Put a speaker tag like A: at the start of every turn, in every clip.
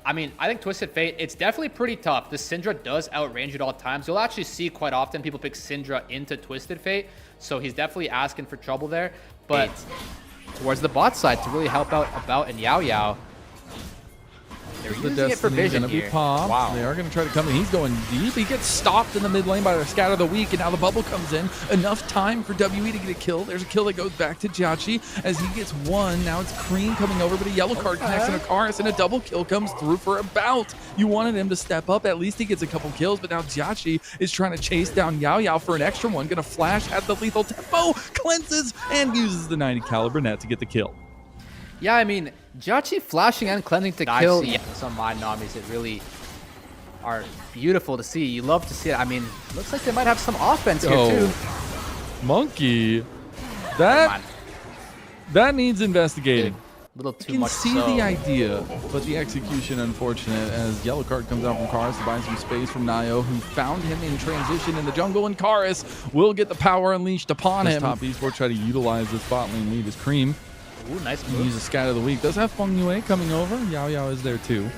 A: I mean, I think Twisted Fate, it's definitely pretty tough. The Syndra does outrange at all times. You'll actually see quite often people pick Syndra into Twisted Fate, so he's definitely asking for trouble there. But towards the bot side to really help out About and Yao Yao. They're using it for vision
B: gonna
A: here.
B: Be popped.
A: Wow.
B: They are going to try to come in. He's going deep. He gets stopped in the mid lane by the Scatter of the Weak, and now the bubble comes in. Enough time for WE to get a kill. There's a kill that goes back to Jiachi as he gets one. Now it's Cream coming over, but a yellow card connects, and a Karis, and a double kill comes through for About. You wanted him to step up. At least he gets a couple kills, but now Jiachi is trying to chase down Yao Yao for an extra one. Going to flash at the lethal tempo, cleanses, and uses the 90 caliber net to get the kill.
A: Yeah, I mean, Jiachi flashing and cleansing to kill. Yeah, some Mind Namis that really are beautiful to see. You love to see it. I mean, looks like they might have some offense here too.
B: Monkey, that needs investigating.
A: A little too
B: You can
A: much.
B: see the idea, but the execution unfortunate as yellow card comes out from Karis to buy some space from Nio, who found him in transition in the jungle, and Karis will get the power unleashed upon him. Top Esports try to utilize the spot lane lead as Cream.
A: Ooh, nice move.
B: Use a Scatter of the Weak. Does have Feng Yue coming over. Yao Yao is there too.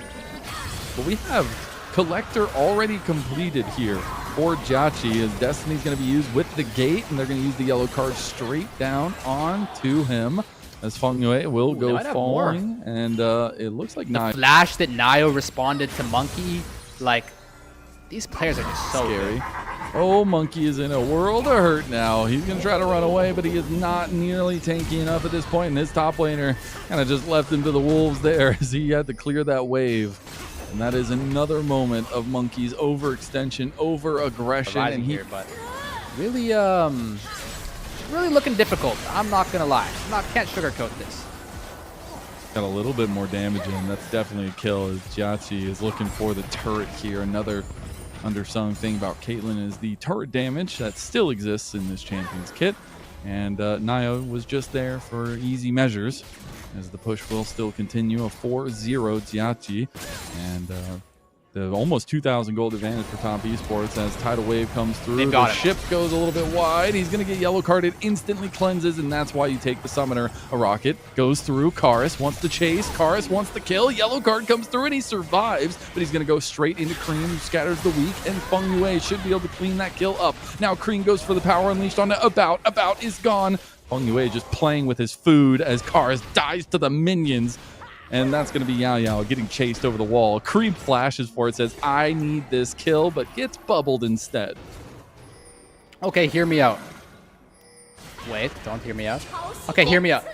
B: But we have Collector already completed here for Jiachi as Destiny's going to be used with the gate, and they're going to use the yellow card straight down onto him as Feng Yue will go falling. And it looks like
A: the flash that Nio responded to Monkey, like, these players are just so
B: scary.
A: Good.
B: Oh, Monkey is in a world of hurt now. He's going to try to run away, but he is not nearly tanky enough at this point, and his top laner kind of just left him to the wolves there as he had to clear that wave. And that is another moment of Monkey's overextension, over-aggression. And he
A: but really, really looking difficult. I'm not going to lie. Can't sugarcoat this.
B: Got a little bit more damage in. That's definitely a kill as Jiachi is looking for the turret here. Another undersung thing about Caitlyn is the turret damage that still exists in this champion's kit, and Nio was just there for easy measures as the push will still continue. A 4-0 Jiachi, and the almost 2,000 gold advantage for Top Esports as Tidal Wave comes through. The ship goes a little bit wide. He's going to get yellow carded, instantly cleanses, and that's why you take the summoner. A rocket goes through. Karis wants to chase. Karis wants to kill. Yellow card comes through, and he survives, but he's going to go straight into Cream, who scatters the Weak, and Feng Yue should be able to clean that kill up. Now Cream goes for the power unleashed on About. About is gone. Feng Yue just playing with his food as Karis dies to the minions. And that's going to be Yao Yao getting chased over the wall. Creep flashes for it, says, I need this kill, but gets bubbled instead.
A: Okay, hear me out. Wait, don't hear me out. Okay, hear me out.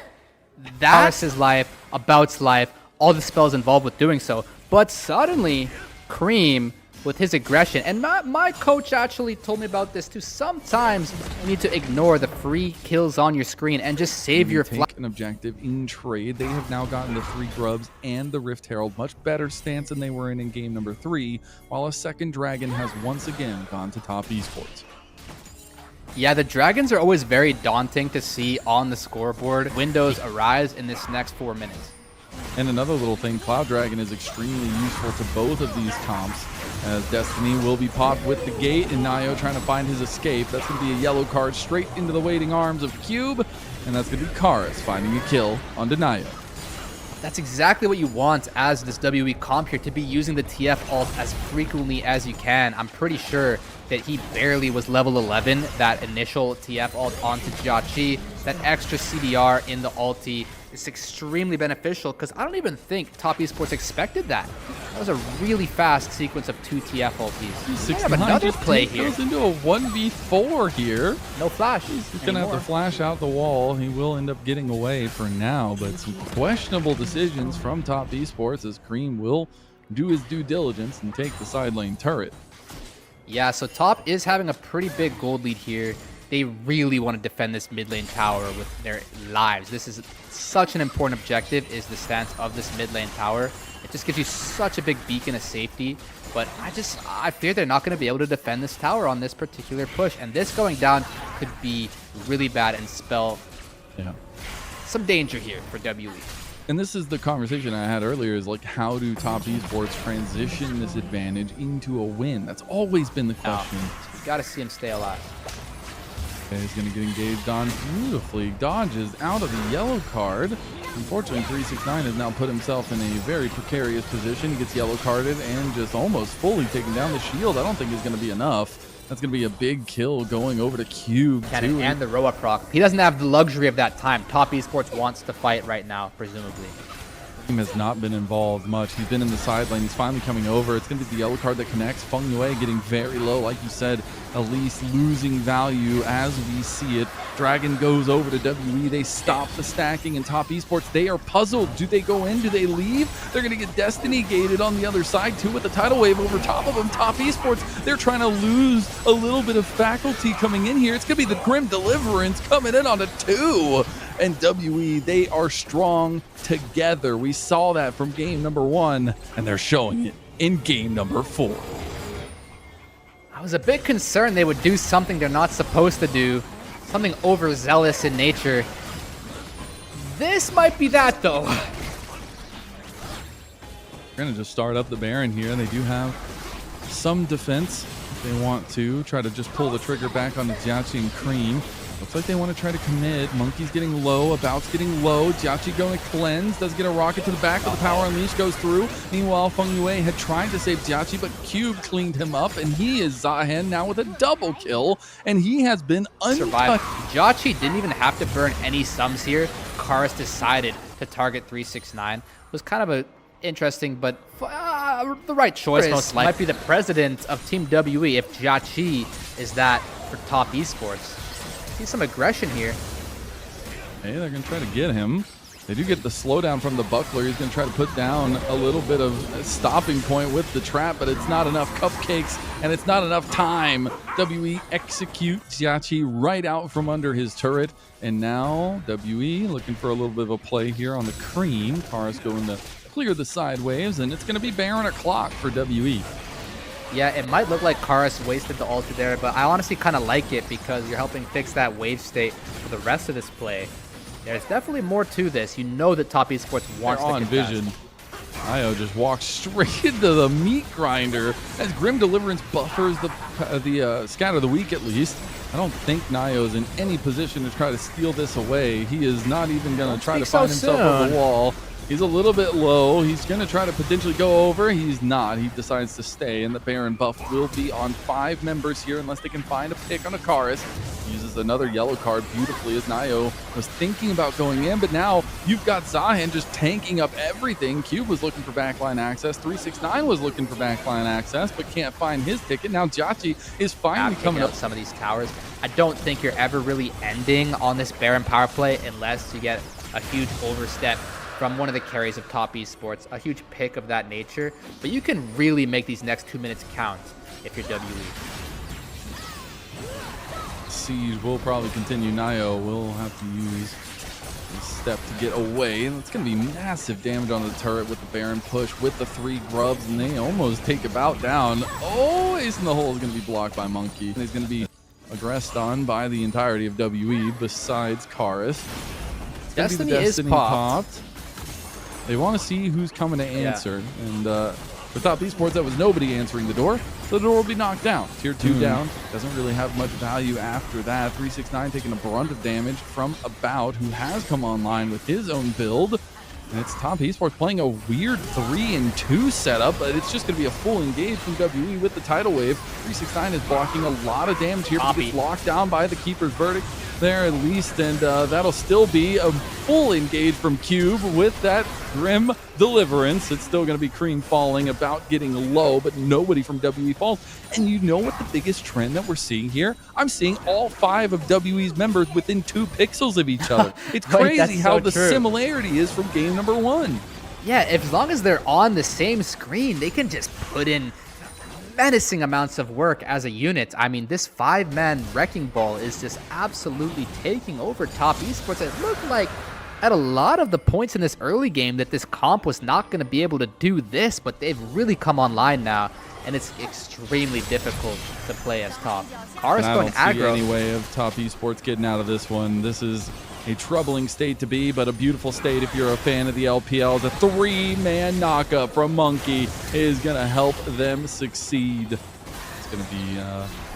A: That's his life, About's life, all the spells involved with doing so. But suddenly, Cream, with his aggression, and my coach actually told me about this too, sometimes you need to ignore the free kills on your screen and just save your
B: take an objective in trade. They have now gotten the 3 grubs and the Rift Herald, much better stance than they were in game number 3, while a second dragon has once again gone to Top Esports.
A: Yeah, the dragons are always very daunting to see on the scoreboard. Windows arise in this next 4 minutes.
B: And another little thing, Cloud Dragon is extremely useful to both of these comps, as Destiny will be popped with the gate, and Nio trying to find his escape. That's going to be a yellow card straight into the waiting arms of Cube, and that's going to be Karis finding a kill onto Nio.
A: That's exactly what you want as this WE comp here, to be using the TF ult as frequently as you can. I'm pretty sure that he barely was level 11, that initial TF ult onto Jiachi. That extra CDR in the ulti is extremely beneficial, because I don't even think Top Esports expected that. That was a really fast sequence of 2 TF ultis. We have another play here.
B: Goes into a 1v4 here.
A: No flash.
B: He's going to have to flash out the wall. He will end up getting away for now, but some questionable decisions from Top Esports as Cream will do his due diligence and take the side lane turret.
A: Yeah, so Top is having a pretty big gold lead here. They really want to defend this mid lane tower with their lives. This is such an important objective, is the stance of this mid lane tower. It just gives you such a big beacon of safety. But I fear they're not going to be able to defend this tower on this particular push. And this going down could be really bad and spell some danger here for WE.
B: And this is the conversation I had earlier, is like, how do Top Esports transition this advantage into a win? That's always been the question.
A: You got to see him stay alive.
B: Okay, he's going to get engaged on beautifully. Dodges out of the yellow card. Unfortunately, 369 has now put himself in a very precarious position. He gets yellow carded and just almost fully taking down the shield. I don't think is going to be enough. That's going to be a big kill going over to Cube, too.
A: And the Roa proc. He doesn't have the luxury of that time. Top Esports wants to fight right now, presumably.
B: Team has not been involved much. He's been in the side lane. He's finally coming over. It's going to be the yellow card that connects. Feng Yue getting very low. Like you said, Elise losing value as we see it. Dragon goes over to WE. They stop the stacking, and Top Esports, they are puzzled. Do they go in? Do they leave? They're going to get Destiny gated on the other side, too, with the tidal wave over top of them. Top Esports, they're trying to lose a little bit of faculty coming in here. It's going to be the Grim Deliverance coming in on a 2. And WE, they are strong together. We saw that from game number 1, and they're showing it in game number 4.
A: I was a bit concerned they would do something they're not supposed to do, something overzealous in nature. This might be that, though.
B: We're going to just start up the Baron here. They do have some defense if they want to. Try to just pull the trigger back on the Jiachi and Cream. Looks like they want to try to commit. Monkey's getting low. About's getting low. Jiachi going to cleanse. Does get a rocket to the back, but the power unleash goes through. Meanwhile, Feng Yue had tried to save Jiachi, but Cube cleaned him up, and he is Zahen now with a double kill, and he has been untouched.
A: Jiachi didn't even have to burn any sums here. Karis decided to target 369. It was kind of a interesting, but the right choice. Most likely might be the president of Team WE if Jiachi is that for Top Esports. See some aggression here.
B: Hey, they're going to try to get him. They do get the slowdown from the buckler. He's going to try to put down a little bit of a stopping point with the trap, but it's not enough cupcakes, and it's not enough time. WE execute Jiachi right out from under his turret, and now WE looking for a little bit of a play here on the Cream. Karis going to clear the side waves, and it's going to be Baron o'clock for WE.
A: Yeah, it might look like Karis wasted the ulti there, but I honestly kind of like it because you're helping fix that wave state for the rest of this play. There's definitely more to this. You know that Top Esports wants to contest.
B: Vision. Io just walks straight into the meat grinder as Grim Deliverance buffers the scatter of the week at least. I don't think Nio's in any position to try to steal this away. He is not even going to try to find himself over the wall. He's a little bit low. He's going to try to potentially go over. He's not. He decides to stay, and the Baron buff will be on 5 members here unless they can find a pick on a Karis. Uses another yellow card beautifully as Nio was thinking about going in, but now you've got Zahen just tanking up everything. Cube was looking for backline access. 369 was looking for backline access, but can't find his ticket. Now Jiachi is finally coming up
A: some of these towers. I don't think you're ever really ending on this Baron power play unless you get a huge overstep from one of the carries of Top Esports, a huge pick of that nature. But you can really make these next 2 minutes count if you're WE.
B: Siege will probably continue. Nio will have to use a step to get away. And it's going to be massive damage on the turret with the Baron push, with the 3 grubs, and they almost take About down. Oh, Ace in the hole is going to be blocked by Monkey. And he's going to be aggressed on by the entirety of WE besides Karis.
A: Destiny is popped.
B: They want to see who's coming to answer. Yeah. And for Top Esports, that was nobody answering the door. So the door will be knocked down. Tier 2 down. Doesn't really have much value after that. 369 taking a brunt of damage from About, who has come online with his own build. And it's Top Esports playing a weird 3-2 setup, but it's just going to be a full engage from WE with the tidal wave. 369 is blocking a lot of damage here, but gets locked down by the Keeper's Verdict there at least, and that'll still be a full engage from Cube with that Grim Deliverance. It's still going to be Cream falling, About getting low, but nobody from WE falls. And you know what the biggest trend that we're seeing here? I'm seeing all 5 of WE's members within 2 pixels of each other. It's crazy how the similarity is from game number 1.
A: Yeah, as long as they're on the same screen, they can just put in menacing amounts of work as a unit. I mean, this 5-man Wrecking Ball is just absolutely taking over Top Esports. It looked like at a lot of the points in this early game that this comp was not going to be able to do this, but they've really come online now, and it's extremely difficult to play as top. Karis going aggro.
B: I don't see any way of Top Esports getting out of this one. This is a troubling state to be, but a beautiful state if you're a fan of the LPL. The 3-man knockup from Monkey is going to help them succeed. It's going to be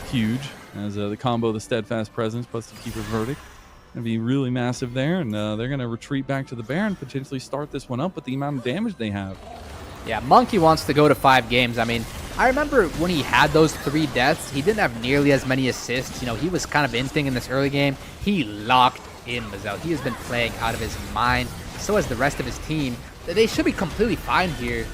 B: huge as the combo, the Steadfast Presence plus the Keeper's Verdict Gonna be really massive there, and they're gonna retreat back to the Baron, potentially start this one up with the amount of damage they have.
A: Yeah, Monkey wants to go to 5 games. I mean, I remember when he had those 3 deaths, he didn't have nearly as many assists. You know, he was kind of inting in this early game. He locked in Mazel. He has been playing out of his mind. So has the rest of his team. They should be completely fine here,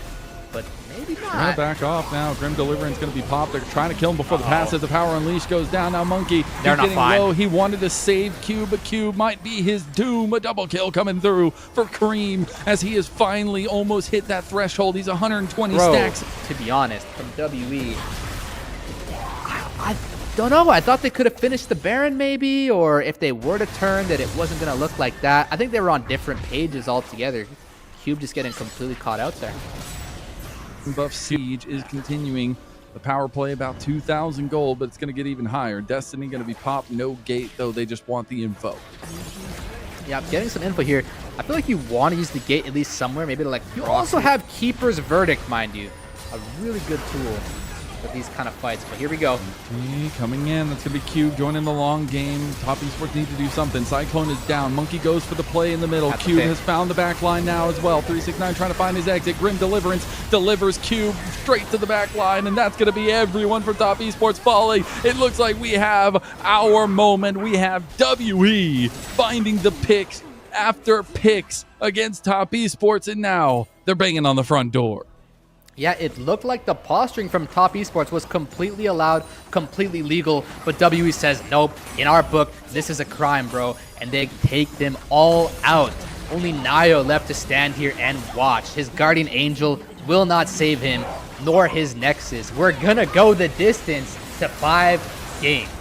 A: but maybe
B: They're gonna
A: not.
B: back off now. Grim Deliverance gonna be popped. They're trying to kill him before the passive. The power unleash goes down. Now Monkey,
A: They're
B: he's
A: not
B: getting
A: fine.
B: low. He wanted to save Cube, but Cube might be his doom. A double kill coming through for Cream as he has finally almost hit that threshold. He's 120
A: Bro,
B: stacks.
A: to be honest, from WE, I don't know. I thought they could have finished the Baron maybe, or if they were to turn, that it wasn't going to look like that. I think they were on different pages altogether. Cube just getting completely caught out there.
B: Buff Siege is continuing. The power play about 2,000 gold, but it's going to get even higher. Destiny going to be popped. No gate, though. They just want the info.
A: Yeah, I'm getting some info here. I feel like you want to use the gate at least somewhere, maybe to like. You also have Keeper's Verdict, mind you, a really good tool for these kind of fights. But here we go.
B: Coming in, that's gonna be Cube joining the long game. Top Esports need to do something. Cyclone is down. Monkey goes for the play in the middle.
A: That's
B: Cube
A: okay.
B: has found the back line now as well. 369 trying to find his exit. Grim Deliverance delivers Cube straight to the back line, and that's gonna be everyone for Top Esports falling. It looks like we have our moment. We have WE finding the picks after picks against Top Esports, and now they're banging on the front door.
A: Yeah, it looked like the posturing from Top Esports was completely allowed, completely legal, but WE says, nope, in our book, this is a crime, bro, and they take them all out. Only Nayo left to stand here and watch. His Guardian Angel will not save him, nor his Nexus. We're gonna go the distance to 5 games.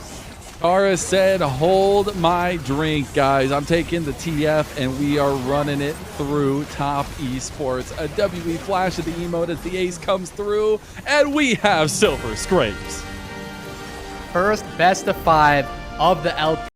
B: Kara said, hold my drink, guys. I'm taking the TF, and we are running it through Top Esports. A WE flash of the emote as the ace comes through, and we have Silver Scrapes.
A: First best of 5 of the LPL.